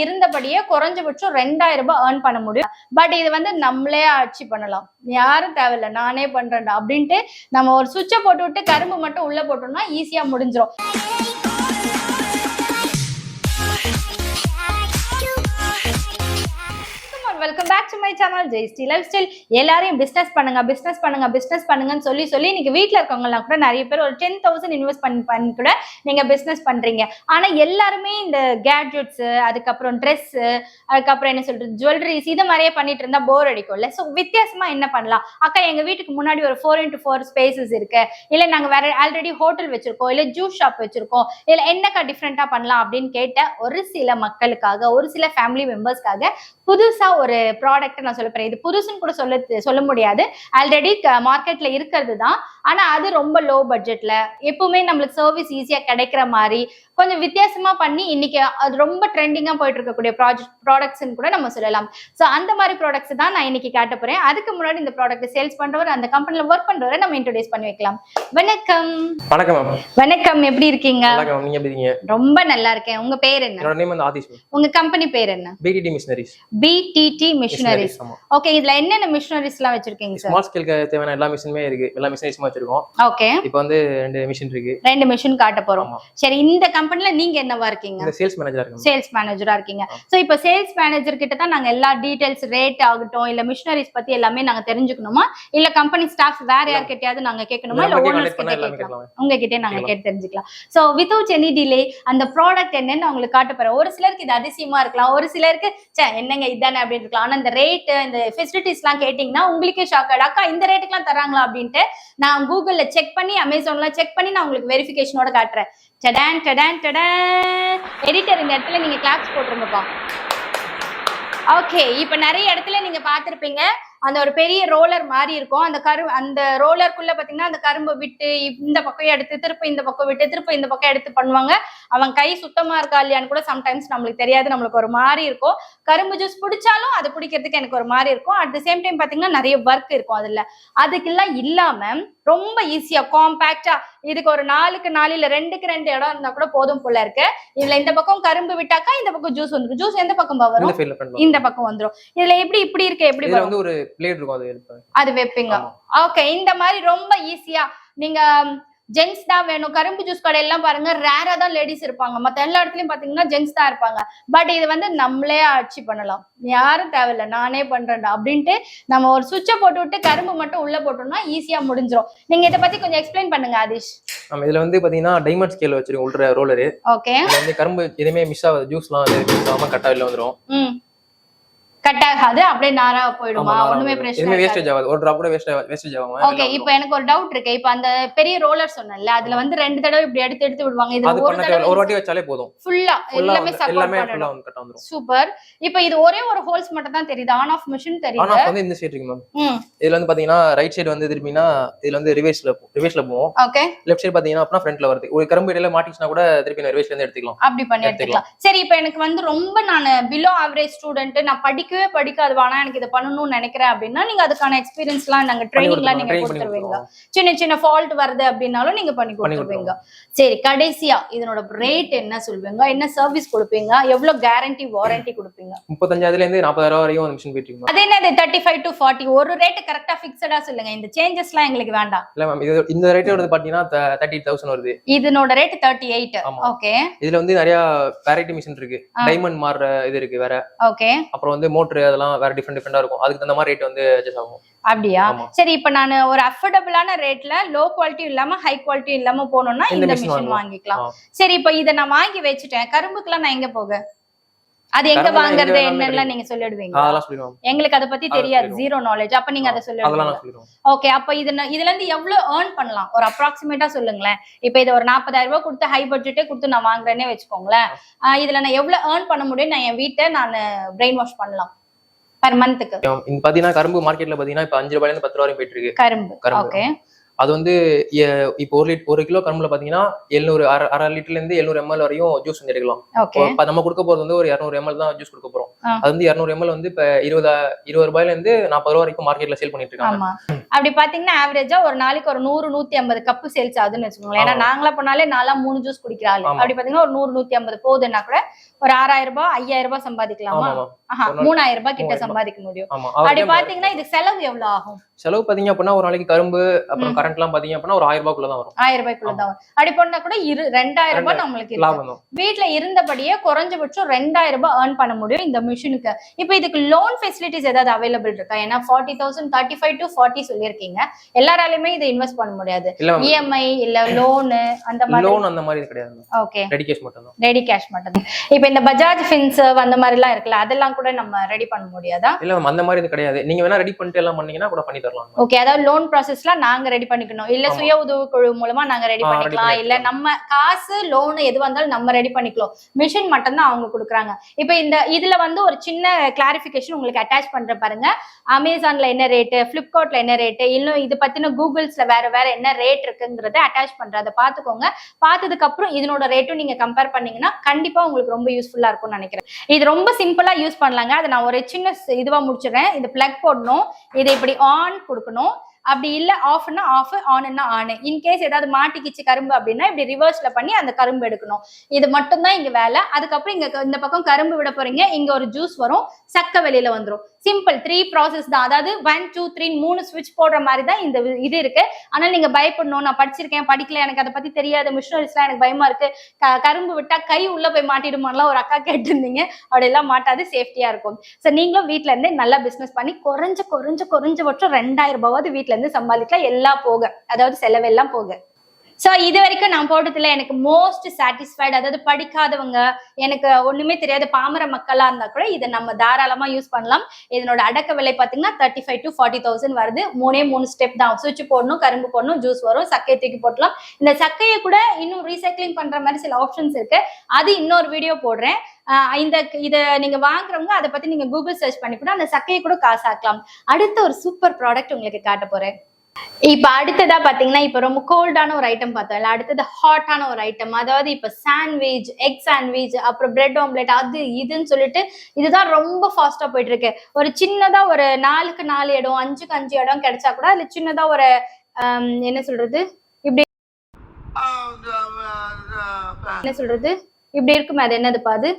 இருந்தபடியே குறைஞ்சபட்சம் 2000 ரூபாய் ஏர்ன் பண்ண முடியும். பட் இது வந்து நம்மளே ஆட்சி பண்ணலாம், யாரும் தேவையில்லை நானே பண்றேன்டா அப்படின்ட்டு நம்ம ஒரு சுவிட்சை போட்டு விட்டு கரும்பு மட்டும் உள்ள போட்டோம்னா ஈஸியா முடிஞ்சிடும். Welcome back to my channel Jaishree lifestyle. எல்லாரையும் பிசினஸ் பண்ணுங்கன்னு சொல்லி இன்னைக்கு வீட்டில் இருக்கவங்கலாம் கூட நிறைய பேர் ஒரு 10,000 இன்வெஸ்ட் பண்ணி கூட நீங்க பிசினஸ் பண்றீங்க. ஆனா எல்லாருமே இந்த கேட்ஜெட்ஸ், அதுக்கப்புறம் ட்ரெஸ், அதுக்கப்புறம் என்ன சொல்றது ஜுவல்லரிஸ், இது மாதிரியே பண்ணிட்டு இருந்தா போர் அடிக்கும்ல. ஸோ வித்தியாசமா என்ன பண்ணலாம்? அக்கா எங்க வீட்டுக்கு முன்னாடி ஒரு 4x4 ஸ்பேசஸ் இருக்கு, இல்ல நாங்க வேற ஆல்ரெடி ஹோட்டல் வச்சிருக்கோம், இல்ல ஜூஸ் ஷாப் வச்சிருக்கோம், இல்ல என்னக்கா டிஃப்ரெண்டா பண்ணலாம் அப்படின்னு கேட்ட ஒரு சில மக்களுக்காக, ஒரு சில ஃபேமிலி மெம்பர்ஸ்க்காக புதுசா ஒரு ப்ராடக்ட் நான் சொல்ல போறேன். இது புதுசுன்னு கூட சொல்ல முடியாது, ஆல்ரெடி மார்க்கெட்ல இருக்கிறது தான். ஆனா அது ரொம்ப லோ பட்ஜெட்ல எப்பவுமே நம்மளுக்கு சர்வீஸ் ஈஸியா கிடைக்கிற மாதிரி கொஞ்சம் வித்தியாசமா பண்ணி இன்னைக்கு அது ரொம்ப ட்ரெண்டிங்கா போயிட்டு இருக்கக்கூடிய ப்ராடக்ட்ஸ் கூட நம்ம சொல்லலாம். ஸோ அந்த மாதிரி ப்ராடக்ட்ஸ் தான் நான் இன்னைக்கு காட்ட போறேன். அதுக்கு முன்னாடி இந்த ப்ராடக்ட் சேல்ஸ் பண்றவர், அந்த கம்பெனில ஒர்க் பண்றவரை நம்ம இன்ட்ரோடியூஸ் பண்ணி வைக்கலாம். வணக்கம். வணக்கம், எப்படி இருக்கீங்க? ரொம்ப நல்லா இருக்கேன். உங்க பேர் என்ன? உங்க கம்பெனி பேர் என்ன? BTT missionaries. ஓகே, இதுல என்னென்ன மிஷனரிஸ் எல்லாம் வச்சிருக்கீங்க சார்? ஸ்மால் ஸ்கேலுக்கு தேவையான எல்லா மிஷினுமே இருக்கு, எல்லா மிஷினரிஸுமே வச்சிருக்கோம். ஓகே, இப்போ வந்து 2 மிஷின் இருக்கு, 2 மிஷின் காட்ட போறோம். சரி, இந்த கம்பெனில நீங்க என்னவா இருக்கீங்க? சேல்ஸ் மேனேஜரா இருக்கீங்க. சேல்ஸ் மேனேஜரா இருக்கீங்க. சோ இப்போ சேல்ஸ் மேனேஜர் கிட்ட தான் நாங்க எல்லா டீடைல்ஸ், ரேட் ஆகட்டும், இல்ல மிஷனரிஸ் பத்தி எல்லாமே நாங்க தெரிஞ்சுக்கணுமா, இல்ல கம்பெனி ஸ்டாஃப் வேற யார்கிட்டயாவது நாங்க கேட்கணுமா, இல்ல ஓனர்ஸ் கிட்ட கேட்கலாம்? உங்ககிட்ட நாங்க கேட்டு தெரிஞ்சுக்கலாம். சோ வித்அவுட் எனி டிலே அந்த ப்ராடக்ட் என்னன்னு உங்களுக்கு காட்ட போறேன். ஒரு சிலருக்கு இது அதிசயமா இருக்கலாம், ஒரு சிலருக்கு என்னங்க இதானே அப்படின்னு இருக்கலாம். ஆனா இந்த ரேட், இந்த ஃபெசிலிட்டிஸ் எல்லாம் கேட்டீங்கன்னா உங்களுக்கே ஷாக் ஆயிடும். அக்கா இந்த ரேட்டுக்கு எல்லாம் தராங்களா அப்படின்ட்டு நான் கூகுள்ல செக் பண்ணி, அமேசான்ல செக் பண்ணி நான் உங்களுக்கு வெரிஃபிகேஷனோட காட்டுறேன். எடிட்டர் இந்த இடத்துல நீங்க கிளாப்ஸ் போட்டுருங்கப்பா. ஓகே, இப்ப நிறைய இடத்துல நீங்க பாத்திருப்பீங்க, அந்த ஒரு பெரிய ரோலர் மாதிரி இருக்கும். அந்த ரோலருக்குள்ள பாத்தீங்கன்னா அந்த கரும்பு விட்டு இந்த பக்கம் எடுத்து திருப்ப இந்த பக்கம் விட்டு திருப்ப இந்த பக்கம் எடுத்து பண்ணுவாங்க. அவன் கை சுத்தமா இருக்கா இல்லையான்னு கூட சம்டைம்ஸ் நம்மளுக்கு தெரியாது, நம்மளுக்கு ஒரு மாதிரி இருக்கும். கரும்பு ஜூஸ் பிடிச்சாலும் அது பிடிக்கிறதுக்கு எனக்கு ஒரு மாதிரி இருக்கும். அட் த சேம் டைம் பாத்தீங்கன்னா நிறைய ஒர்க் இருக்கும் அதுல. அதுக்கெல்லாம் இல்லாம ரொம்ப ஈஸியா காம்பேக்டா, இதுக்கு ஒரு 4க்கு 4 இல்ல 2க்கு 2 இடம் இருந்தா கூட போதும் போல இருக்கு. இதுல இந்த பக்கம் கரும்பு விட்டாக்கா இந்த பக்கம் ஜூஸ் வந்துடும். ஜூஸ் எந்த பக்கம் வரும்? இந்த பக்கம் வந்துடும். இதுல எப்படி இப்படி இருக்கு, எப்படி வரும்? ஒரு பிளேட் இருக்கும், அது வைப்பீங்க. ஓகே, இந்த மாதிரி ரொம்ப ஈஸியா நீங்க ஜென்ஸ் தான் வேணும். கரும்பு ஜூஸ் கடையெல்லாம் பாருங்க, ரேரா தான் லேடிஸ் இருப்பாங்க, மத்த எல்லா இடத்துலயும் பாத்தீங்கன்னா ஜென்ஸ் தான் இருப்பாங்க. பட் இது வந்து நம்மளே ஆட்சி பண்ணலாம், யாரும் தேவையில்லை நானே பண்றேன்டா அப்படின்ட்டு நம்ம ஒரு சுவிட்சை போட்டு விட்டு கரும்பு மட்டும் உள்ள போட்டோம்னா ஈஸியா முடிஞ்சிடும். நீங்க இதை பத்தி கொஞ்சம் எக்ஸ்பிளைன் பண்ணுங்க ஆதிஷ். இதுல வந்து பாத்தீங்கன்னா டைமண்ட் ஸ்கேல் வச்சிருக்கோம், உள்ள ரோலரு. ஓகே, வந்து கரும்பு எதுவுமே மிஸ் ஆகாது, ஜூஸ்லாம் கட் ஆகல வந்துரும், கட் ஆகாது, அப்படியே நாரா போயிடுமா? ஒண்ணுமே பிரச்சனை இல்ல, வேஸ்டேஜ் ஆகாது, ஒரு டிராப் கூட வேஸ்டேஜ் ஆகாது. ஓகே, இப்போ எனக்கு ஒரு டவுட் இருக்கு. இப்போ அந்த பெரிய ரோலர் சொன்னேன்ல, அதுல வந்து 2 தடவை இப்படி எடுத்து விடுவாங்க. இது ஒரு வாட்டி வச்சாலே போதும், ஃபுல்லா எல்லாமே கட் வந்துரும். சூப்பர். இப்போ இது ஒரே ஒரு ஹோல்ஸ் மட்டும் தான் தெரியுது, ஆன் ஆஃப் மெஷின் தெரியுது. ஆன் ஆஃப் வந்து இந்த சைடு இருக்கு மேம். இதுல வந்து பாத்தீங்கன்னா ரைட் சைடு வந்து திரும்பினா இதுல வந்து ரிவர்ஸ்ல போவோம். ஓகே, லெஃப்ட் சைடு பாத்தீங்கன்னா அப்புறம் ஃப்ரண்ட்ல வருது. ஒரு கரும்பு இடையில மாட்டிச்சுனா கூட திருப்பி ரிவர்ஸ்ல இருந்து எடுத்துக்கலாம், அப்படி பண்ணி எடுத்துக்கலாம். சரி, இப்போ எனக்கு வந்து ரொம்ப நான் பிலோ ஆவரேஜ் ஸ்டூடெண்ட், நான் படிக்கவே படிக்காது, எனக்கு இதை பண்ணணும்னு நினைக்கிறேன் அப்படின்னா நீங்க அதுக்கான எக்ஸ்பீரியன்ஸ் எல்லாம் நாங்க ட்ரைனிங்லாம் நீங்க கொடுத்துருவீங்க. சின்ன சின்ன ஃபால்ட் வருது அப்படின்னாலும் நீங்க பண்ணி கொடுத்துருவீங்க. சரி, கடைசியா இதனோட ரேட் என்ன சொல்வீங்க, என்ன சர்வீஸ் கொடுப்பீங்க, எவ்வளவு கேரண்டி வாரண்டி கொடுப்பீங்க? 35,000 இருந்து 40,000 வரைக்கும் மிஷின் போயிட்டு இருக்கு. அது என்னது 35 to 40? ஒரு ரேட் கரெக்டா ஃபிக்ஸடா சொல்லுங்க, இந்த சேஞ்சஸ் எல்லாம் எங்களுக்கு வேண்டாம். இல்ல மேம், இது இந்த ரேட் வந்து பாத்தீங்கன்னா 38,000 வருது. இதனோட ரேட் 38. ஓகே, இதுல வந்து நிறைய வெரைட்டி மிஷின் இருக்கு, டைமண்ட் மார்ற இது இருக்கு வேற. ஓகே, அப்புறம் வந்து மோட்டர் அதெல்லாம் வேற டிஃபரெண்டா இருக்கும், அதுக்கு தகுந்த மாதிரி ரேட் வந்து அட்ஜஸ்ட் ஆகும். அப்படியா? சரி, இப்ப நான் ஒரு அஃபோர்டபிளான ரேட்ல லோ குவாலிட்டி இல்லாம ஹை குவாலிட்டி இல்லாம போகணும்னா இந்த மிஷின் வாங்கிக்கலாம். சரி, இப்ப இதை நான் வாங்கி வச்சுட்டேன், கரும்புக்குலாம் நான் எங்க போக, அது எங்க வாங்குறது என்னெல்லாம் நீங்க சொல்லிடுவீங்க? எங்களுக்கு அதை பத்தி தெரியாது, ஜீரோ நாலேஜ். அப்ப நீங்க அதை சொல்லிடுவீங்க. ஓகே, அப்ப இதுல இருந்து எவ்வளவு ஏர்ன் பண்ணலாம் ஒரு அப்ராக்சிமேட்டா சொல்லுங்களேன். இப்ப இது ஒரு 40,000 ரூபாய் கொடுத்து ஹை பட்ஜெட்டே கொடுத்து நான் வாங்குறேன்னே வச்சுக்கோங்களேன். இதுல நான் எவ்வளவு ஏர்ன் பண்ண முடியும், நான் என் வீட்டை நான் பிரெயின் வாஷ் பண்ணலாம் per month-க்கு? இந்த பாத்தீங்கன்னா கரும்பு மார்க்கெட்ல பாத்தீங்கன்னா இப்ப 5 ரூபாயில இருந்து 10 ரூபாய் வரைக்கும் போயிட்டு இருக்கு கரும்பு. ஓகே, அது வந்து இப்போ 1 கிலோ கரும்புல பாத்தீங்கன்னா 700 அரை லிட்டர்ல இருந்து 700 ml வரையும் ஜூஸ் வந்து எடுக்கலாம். நம்ம கொடுக்க போறது வந்து ஒரு 200 ml தான் ஜூஸ் கொடுக்க போறோம். அது வந்து 200 ml வந்து இப்ப 20 ரூபாயில இருந்து 40 ரூபாய் வரைக்கும் மார்க்கெட்ல சேல் பண்ணிட்டு இருக்காங்க. அப்படி பாத்தீங்கன்னா ஆவரேஜா ஒரு நாளைக்கு ஒரு 100-150 கப் சேல்ஸ் ஆகுதுன்னு வச்சுக்கோங்களேன். ஏன்னா நாங்களா பண்ணாலே 3 ஜூஸ் குடிக்கிறாள். அப்படி பாத்தீங்கன்னா ஒரு 100-150 போகுதுன்னா கூட ஒரு 6000 ரூபாய் 5000 ரூபாய் சம்பாதிக்கலாமா? 3000 ரூபாய் கிட்ட சம்பாதிக்க முடியும். அப்படி பாத்தீங்கன்னா இது செலவு எவ்வளவு ஆகும்? செலவு பாத்தீங்க அப்படின்னா ஒரு நாளைக்கு கரும்பு அப்புறம் கரண்ட் எல்லாம் பாத்தீங்க அப்படின்னா ஒரு 1000 ரூபாய்க்குள்ள தான் வரும். 1000 ரூபாய்க்குள்ள தான் வரும். அப்படி பண்ணா கூட 2000 ரூபாய் நம்மளுக்கு லாபம். வீட்டுல இருந்தபடியே குறைஞ்சபட்சம் 2000 ரூபாய் ஏர்ன் பண்ண முடியும் இந்த மிஷினுக்கு. இப்ப இதுக்கு லோன் ஃபெசிலிட்டிஸ் ஏதாவது அவைலபிள் இருக்கா? ஏன்னா 40,000 35 to 40 சொல்லியிருக்கீங்க. எல்லாராலையுமே இதை இன்வெஸ்ட் பண்ண முடியாது. இஎம்ஐ இல்ல லோனு அந்த மாதிரி லோன் அந்த மாதிரி கிடையாது. ஓகே, ரெடி கேஷ் மட்டும் தான். ரெடி கேஷ் மட்டும் தான். இப்போ இந்த பஜாஜ் ஃபின்சர்வ் அந்த மாதிரி எல்லாம் இருக்குல்ல, அதெல்லாம் கூட நம்ம ரெடி பண்ண முடியாதா? இல்ல அந்த மாதிரி இது கிடையாது. நீங்க வேணா ரெடி பண்ணிட்டு எல்லாம் பண்ணீங்கன்னா கூட பண்ணி தரலாம். ஓகே, அதாவது லோன் ப்ராசஸ்லாம் நாங்க ரெடி பண்ணிக்கணும், இல்ல சுய உதவி குழு மூலமா நாங்க ரெடி பண்ணிக்கலாம், இல்ல நம்ம காசு லோன் எதுவா இருந்தாலும் நம்ம ரெடி பண்ணிக்கலாம். மிஷின் மட்டும் தான் அவங்க கொடுக்குறாங்க. இப்போ இந்த இதுல வந்து ஒரு சின்ன கிளாரிபிகேஷன் உங்களுக்கு அட்டாச் பண்ற பாருங்க. அமேசான்ல என்ன ரேட்டு, பிளிப்கார்ட்ல என்ன ரேட்டு, இன்னும் இது பத்தின கூகுள்ஸ்ல வேற வேற என்ன ரேட் இருக்குங்கிறத அட்டாச் பண்ற, அதை பாத்துக்கோங்க. பார்த்ததுக்கு அப்புறம் இதனோட ரேட்டும் நீங்க கம்பேர் பண்ணீங்கன்னா கண்டிப்பா உங்களுக்கு ரொம்ப யூஸ்ஃபுல்லா இருக்கும்னு நினைக்கிறேன். இது ரொம்ப சிம்பிளா யூஸ் பண்ணலாங்க. அதை நான் ஒரு சின்ன இதுவா முடிச்சிடுறேன். இது பிளக் போடணும், இதை இப்படி ஆன் கொடுக்கணும், அப்படி இல்ல ஆஃப்னா ஆஃப், ஆன்னா ஆன். இன்கேஸ் ஏதாவது மாட்டிக்கிச்சு கரும்பு அப்படின்னா இப்படி ரிவர்ஸ்ல பண்ணி அந்த கரும்பு எடுக்கணும். இது மட்டும் தான் இங்க வேலை. அதுக்கப்புறம் இங்க இந்த பக்கம் கரும்பு விட போறீங்க, இங்க ஒரு ஜூஸ் வரும், சக்க வெளியில வந்துடும். சிம்பிள் 3 ப்ராசஸ் தான். அதாவது 1 2 3 3 ஸ்விட்ச் போடுற மாதிரி தான் இந்த இது இருக்கு. ஆனால் நீங்க பயப்படணும், நான் படிச்சிருக்கேன் படிக்கல எனக்கு அதை பத்தி தெரியாது, மிஷினரிஸ்லாம் எனக்கு பயமா இருக்கு, கரும்பு விட்டா கை உள்ள போய் மாட்டிடுமான்லாம் ஒரு அக்கா கேட்டிருந்தீங்க. அப்படி எல்லாம் மாட்டாது, சேஃப்டியா இருக்கும். ஸோ நீங்களும் வீட்டுல இருந்தே நல்லா பிசினஸ் பண்ணி குறைஞ்சபட்சம் 2000 ரூபாவது வீட்டுல இருந்து சம்பாதிக்கலாம், எல்லாம் போக, அதாவது செலவெல்லாம் போக. ஸோ இது வரைக்கும் நான் போட்டதுல எனக்கு மோஸ்ட் சாட்டிஸ்ஃபைடு, அதாவது படிக்காதவங்க, எனக்கு ஒண்ணுமே தெரியாது பாமர மக்களா இருந்தா கூட இதை நம்ம தாராளமா யூஸ் பண்ணலாம். இதனோட அடக்க விலை பாத்தீங்கன்னா 35 to 40,000 வருது. 3 ஸ்டெப் தான். சுவிட்ச் போடணும், கரும்பு போடணும், ஜூஸ் வரும், சக்கையை தூக்கி போட்டலாம். இந்த சக்கையை கூட இன்னும் ரீசைக்ளிங் பண்ற மாதிரி சில ஆப்ஷன்ஸ் இருக்கு, அது இன்னொரு வீடியோ போடுறேன். இதை நீங்க வாங்குறவங்க அதை பத்தி நீங்க கூகுள் சர்ச் பண்ணி கூட அந்த சக்கையை கூட காசாக்கலாம். அடுத்த ஒரு சூப்பர் ப்ராடக்ட் உங்களுக்கு காட்ட போறேன். இப்ப அடுத்ததா பாத்தீங்கன்னா இப்ப ரொம்ப கோல்டான ஒரு ஐட்டம் பார்த்தோம் இல்ல, அடுத்தது ஹாட்டான ஒரு ஐட்டம். அதாவது இப்ப சாண்ட்விச், எக் சாண்ட்விச், அப்புறம் பிரெட் ஆம்லெட், அது இதுன்னு சொல்லிட்டு இதுதான் ரொம்ப ஃபாஸ்டா போயிட்டு இருக்கு. ஒரு சின்னதா ஒரு 4க்கு 4 இடம் 5க்கு 5 இடம் கிடைச்சா கூட அதுல சின்னதா ஒரு என்ன சொல்றது இப்படி இருக்குமே, அது என்னதுப்பா? அது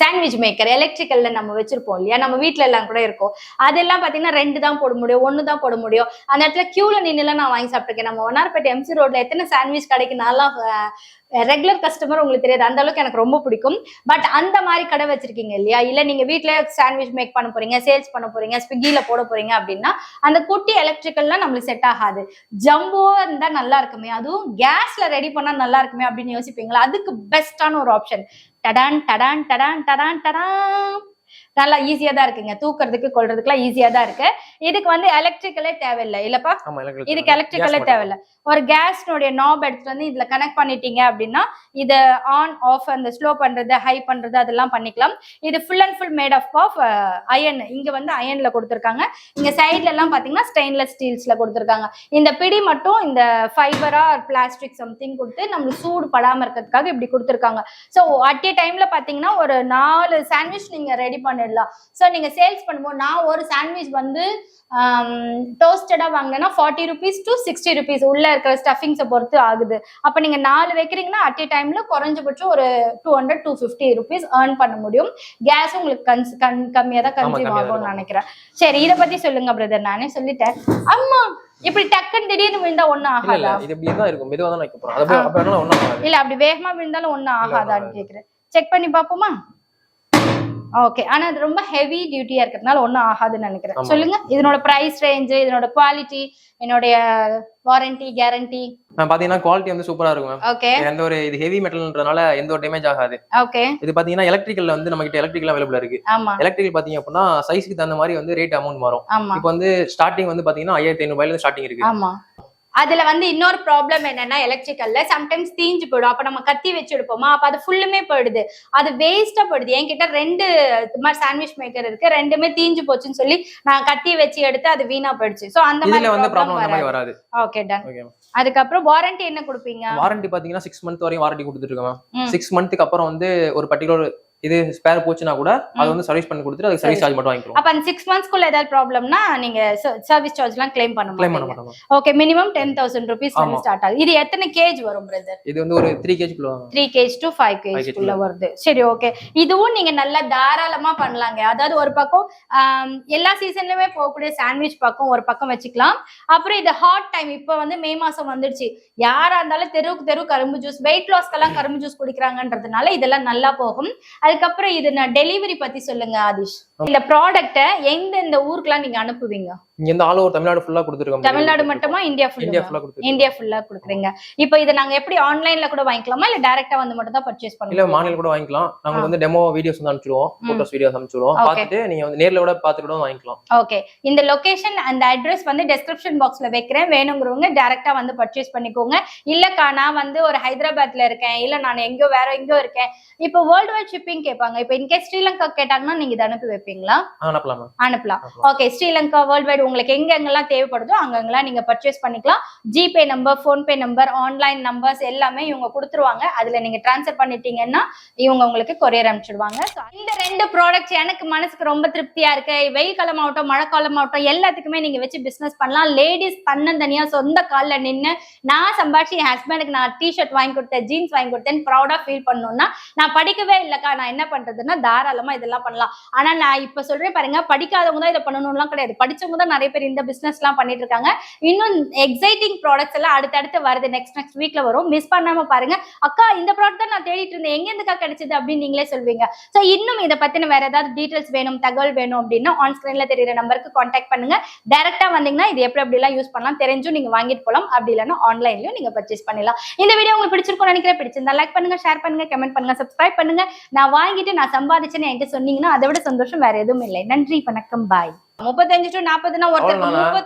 சாண்ட்விச் மேக்கர். எலக்ட்ரிக்கல்ல நம்ம வச்சிருப்போம் இல்லையா, நம்ம வீட்டுல எல்லாம் கூட இருக்கும். அதெல்லாம் பாத்தீங்கன்னா 2 தான் போட முடியும், 1 தான் போட முடியும். அந்த இடத்துல கியூல நின்னுலாம் நான் வாங்கி சாப்பிட்டுருக்கேன். நம்ம வண்ணாரப்பேட்டை எம்சி ரோட்ல எத்தனை சாண்ட்விச் கடைக்கு நான்லாம் ரெகுலர் கஸ்டமர், உங்களுக்கு தெரியாது, அந்த அளவுக்கு எனக்கு ரொம்ப பிடிக்கும். பட் அந்த மாதிரி கடை வச்சிருக்கீங்க இல்லையா, இல்ல நீங்க வீட்டுல சாண்ட்விச் மேக் பண்ண போறீங்க, சேல்ஸ் பண்ண போறீங்க, ஸ்விக்கில போட போறீங்க அப்படின்னா அந்த குட்டி எலக்ட்ரிக்கல்லாம் நம்மளுக்கு செட் ஆகாது. ஜம்போவா இருந்தா நல்லா இருக்குமே, அதுவும் கேஸ்ல ரெடி பண்ணா நல்லா இருக்குமே அப்படின்னு யோசிப்பீங்களா, அதுக்கு பெஸ்டான ஒரு ஆப்ஷன். டடான் டடான் டடான் டடான் டடான், நல்லா ஈஸியா தான் இருக்குங்க, தூக்குறதுக்கு கொள்றதுக்குலாம் ஈஸியா தான் இருக்கு. இதுக்கு வந்து எலக்ட்ரிக்கலே தேவையில்லை இல்லப்பா, இதுக்கு எலக்ட்ரிக்கலே தேவையில்லை. ஒரு கேஸ்னுடைய நாப் எடுத்துட்டு வந்து இதுல கனெக்ட் பண்ணிட்டீங்க அப்படின்னா இதை ஆன் ஆஃப், அந்த ஸ்லோ பண்றது, ஹை பண்றது, அதெல்லாம் பண்ணிக்கலாம். இது full and full made of iron. இங்க வந்து அயன்ல கொடுத்துருக்காங்க, இங்க சைட்ல எல்லாம் பாத்தீங்கன்னா ஸ்டெயின்லெஸ் ஸ்டீல்ஸ்ல கொடுத்துருக்காங்க. இந்த பிடி மட்டும் இந்த ஃபைபரா பிளாஸ்டிக் சம்திங் கொடுத்து நம்மளுக்கு சூடு படாம இருக்கிறதுக்காக இப்படி கொடுத்துருக்காங்க. ஸோ அட் ஏ டைம்ல பாத்தீங்கன்னா ஒரு 4 சாண்ட்விச் நீங்க ரெடி பண்ணிடலாம். ஸோ நீங்க சேல்ஸ் பண்ணும்போது நான் ஒரு சாண்ட்விச் வந்து டோஸ்டடா வாங்கினா 40 rupees to 60 rupees உள்ள இருக்கிற ஸ்டஃபிங்ஸை பொறுத்து ஆகுது. அப்ப நீங்க 4 வைக்கிறீங்கன்னா அட் ஏ டைம்ல குறைஞ்சபட்சம் ஒரு 200 250 rupees ஏர்ன் பண்ண முடியும். கேஸும் உங்களுக்கு கம்மியா தான் கன்சியூம் ஆகும்னு நினைக்கிறேன். சரி, இதை பத்தி சொல்லுங்க பிரதர். நானே சொல்லிட்டேன். அம்மா இப்படி டக்குன்னு திடீர்னு விழுந்தா ஒண்ணும் ஆகாதா? இல்ல அப்படி வேகமா விழுந்தாலும் ஒண்ணும் ஆகாதான்னு கேக்குறேன். செக் பண்ணி பாப்போமா? ஓகே, ஆனா அது ரொம்ப ஹெவி டியூட்டியா இருக்கிறதுனால ஒன்னும் ஆகாதுன்னு நினைக்கிறேன். சொல்லுங்க, இதனோட பிரைஸ் ரேஞ்ச், இதனோட குவாலிட்டி, என்னுடைய வாரண்டி கேரண்டி. பாத்தீங்கன்னா குவாலிட்டி வந்து சூப்பரா இருக்கும். ஓகே, எந்த ஒரு இது ஹெவி மெட்டல்ன்றனால எந்த ஒரு டேமேஜ் ஆகாது. ஓகே, இது பாத்தீங்கன்னா எலக்ட்ரிக்கல்ல வந்து நம்ம கிட்ட எலக்ட்ரிக்கல் அவைலபிள் இருக்கு. எலக்ட்ரிக்கல் பாத்தீங்க அப்படின்னா சைஸ்க்கு தகுந்த மாதிரி வந்து ரேட் அமௌண்ட் மாறும். இப்போ வந்து ஸ்டார்டிங் வந்து பாத்தீங்கன்னா 5500 ரூபாயில இருந்து ஸ்டார்டிங் இருக்கு. ஆமா, அதுல வந்து இன்னொரு ப்ராப்ளம் என்னன்னா எலக்ட்ரிக்கல்ல சம்டைம்ஸ் தீஞ்சு போயிடும். அப்ப நம்ம கத்தி வச்சு எடுப்போமா, அப்ப அது ஃபுல்லுமே போயிடுது, அது வேஸ்டா போயிடுது. என்கிட்ட 2 மாதிரி சாண்ட்விச் மேக்கர் இருக்கு, 2மே தீஞ்சு போச்சுன்னு சொல்லி நான் கத்தி வச்சு எடுத்து அது வீணா போயிடுச்சு. சோ அந்த மாதிரி ப்ராப்ளம் வராது. Okay, ton. அதுக்கப்புறம் வாரண்டி என்ன கொடுப்பீங்க? வாரண்டி பாத்தீங்கன்னா 6 month வரையும் வாரண்டி கொடுத்துட்டு இருக்கோம். 6 monthக்கு அப்புறம் வந்து ஒரு பர்டிகுலர் இது ஸ்பேர் போச்சுன்னா கூட அதை வந்து சர்வீஸ் பண்ணி கொடுத்துட்டு அதுக்கு சர்வீஸ் சார்ஜ் மட்டும் வாங்கிக்கிறோம். அப்ப அந்த 6 monthsக்குள்ள ஏதாவது ப்ராப்ளம்னா நீங்க சர்வீஸ் சார்ஜ்லாம் கிளைம் பண்ண மாட்டோம். ஓகே, மினிமம் 10,000 rupees வந்து ஸ்டார்ட் ஆகுது. இது எத்தனை கேஜ் வரும் பிரதர்? இது வந்து ஒரு 3 kg 3 kg to 5 kg குள்ள வருது. சரி, ஓகே. இதுவும் நீங்க நல்லா தாராளமா பண்ணலாங்க. அதாவது ஒரு பக்கம் எல்லா சீசன்லயுமே போகக்கூடிய சாண்ட்விச் பக்கம் ஒரு பக்கம் வச்சுக்கலாம். அப்புறம் இது ஹாட் டைம், இப்ப வந்து மே மாசம் வந்துடுச்சு, யாரா இருந்தாலும் தெருவுக்கு தெரு கரும்பு ஜூஸ், வெயிட் லாஸ்க்கெல்லாம் கரும்பு ஜூஸ் குடிக்கிறாங்கன்றதுனால இதெல்லாம் நல்லா போகும். அதுக்கப்புறம் இது நான் டெலிவரி பத்தி சொல்லுங்க ஆதிஷ். இந்த ப்ராடக்ட்டை எந்த ஊருக்குலாம் நீங்க அனுப்புவீங்க? இங்க இருந்து ஆல் ஓவர் தமிழ்நாடு ஃபுல்லா கொடுத்துருக்கோம். தமிழ்நாடு மட்டுமா? இந்தியா ஃபுல்லா கொடுக்குறீங்க. இப்போ இதை நாங்க எப்படி ஆன்லைன்ல கூட வாங்கிக்கலாமா இல்ல டைரக்டா வந்து மட்டும் தான் பர்ச்சேஸ் பண்ணலாம்? இல்ல மார்னிங் கூட வாங்கிக்கலாம். நாங்க வந்து டெமோ வீடியோஸ் வந்து அனுப்பிச்சிடுவோம், போட்டோஸ் வீடியோஸ் அனுப்பிச்சிடுவோம். பார்த்துட்டு நீங்க வந்து நேர்ல கூட பார்த்துட்டு கூட வாங்கிக்கலாம். ஓகே, இந்த லொகேஷன் அந்த அட்ரஸ் வந்து டெஸ்கிரிப்ஷன் பாக்ஸ்ல வைக்கிறேன். வேணுங்கிறவங்க டைரக்டா வந்து பர்ச்சேஸ் பண்ணிக்கோங்க. இல்லக்கா நான் வந்து ஒரு ஹைதராபாத்ல இருக்கேன், இல்ல நான் எங்கோ வேற எங்கோ இருக்கேன், இப்போ வேர்ல்ட் வைட் ஷிப்பிங் கேட்பாங்க. இப்போ இன்கேஸ் ஸ்ரீலங்கா கேட்டாங்கன்னா நீங்க இதை அனுப்பி வைப்பீங்களா? அனுப்பலாம். ஓகே, ஸ்ரீலங்கா வேர்ல்ட் வைட் உங்களுக்கு எங்கெங்கெல்லாம் தேவைப்படுதோ அங்கெல்லாம் நீங்க பர்ச்சேஸ் பண்ணிக்கலாம். GPay number, PhonePe number, online numbers எல்லாமே இவங்க கொடுத்துருவாங்க. அதுல நீங்க டிரான்ஸ்ஃபர் பண்ணிட்டீங்கன்னா இவங்க உங்களுக்கு கொரியர் அனுப்பிச்சிடுவாங்க. இந்த 2 ப்ராடக்ட்ஸ் எனக்கு மனசுக்கு ரொம்ப திருப்தியா இருக்கு. வெயில் காலம் ஆகட்டும் மழைக்காலம் ஆகட்டும் எல்லாத்துக்குமே நீங்க வச்சு பிசினஸ் பண்ணலாம். லேடிஸ் தன்னந்தனியா சொந்த கால்ல நின்று நான் சம்பாதிச்சு என் ஹஸ்பண்டுக்கு நான் டிஷர்ட் வாங்கி கொடுத்தேன், ஜீன்ஸ் வாங்கி கொடுத்தேன் ப்ரௌடா ஃபீல் பண்ணணும்னா, நான் படிக்கவே இல்லக்கா நான் என்ன பண்றதுன்னா தாராளமா இதெல்லாம் பண்ணலாம். ஆனா நான் இப்ப சொல்றேன் பாருங்க, படிக்காதவங்க தான் இதை பண்ணணும்லாம் கிடையாது. படிச்சவங்க தான் நிறைய பேர் இந்த பிசினஸ் எல்லாம் பண்ணிட்டு இருக்காங்க. இன்னும் எக்ஸைட்டிங் ப்ராடக்ட்ஸ் எல்லாம் அடுத்தடுத்து வருது, நெக்ஸ்ட் வீக்ல வரும். மிஸ் பண்ணாம பாருங்க. அக்கா இந்த ப்ராடக்ட் தான் நான் தேடிட்டு இருந்தேன், எங்க இருந்துக்கா கிடைச்சது அப்படின்னு நீங்களே சொல்வீங்க. சோ இன்னும் இதை பத்தின வேற ஏதாவது டீடைல்ஸ் வேணும், தகவல் வேணும் அப்படின்னா ஆன் ஸ்கிரீன்ல தெரியுற நம்பருக்கு கான்டாக்ட் பண்ணுங்க. டைரக்டா வந்தீங்கன்னா இது எப்படி எல்லாம் யூஸ் பண்ணலாம் தெரிஞ்சும் நீங்க வாங்கிட்டு போலாம். அப்படி இல்லைன்னா ஆன்லைன்லயும் நீங்க பர்ச்சேஸ் பண்ணலாம். இந்த வீடியோ உங்களுக்கு பிடிச்சிருக்கும் நினைக்கிறேன். பிடிச்சிருந்தா லைக் பண்ணுங்க, ஷேர் பண்ணுங்க, கமெண்ட் பண்ணுங்க, சப்ஸ்கிரைப் பண்ணுங்க. நான் வாங்கிட்டு நான் சம்பாதிச்சேன்னு என்கிட்ட சொன்னீங்கன்னா அதை விட சந்தோஷம் வேற எதுவும் இல்லை. நன்றி, வணக்கம், பாய். 35 to 40னா ஒருத்தருக்கு 35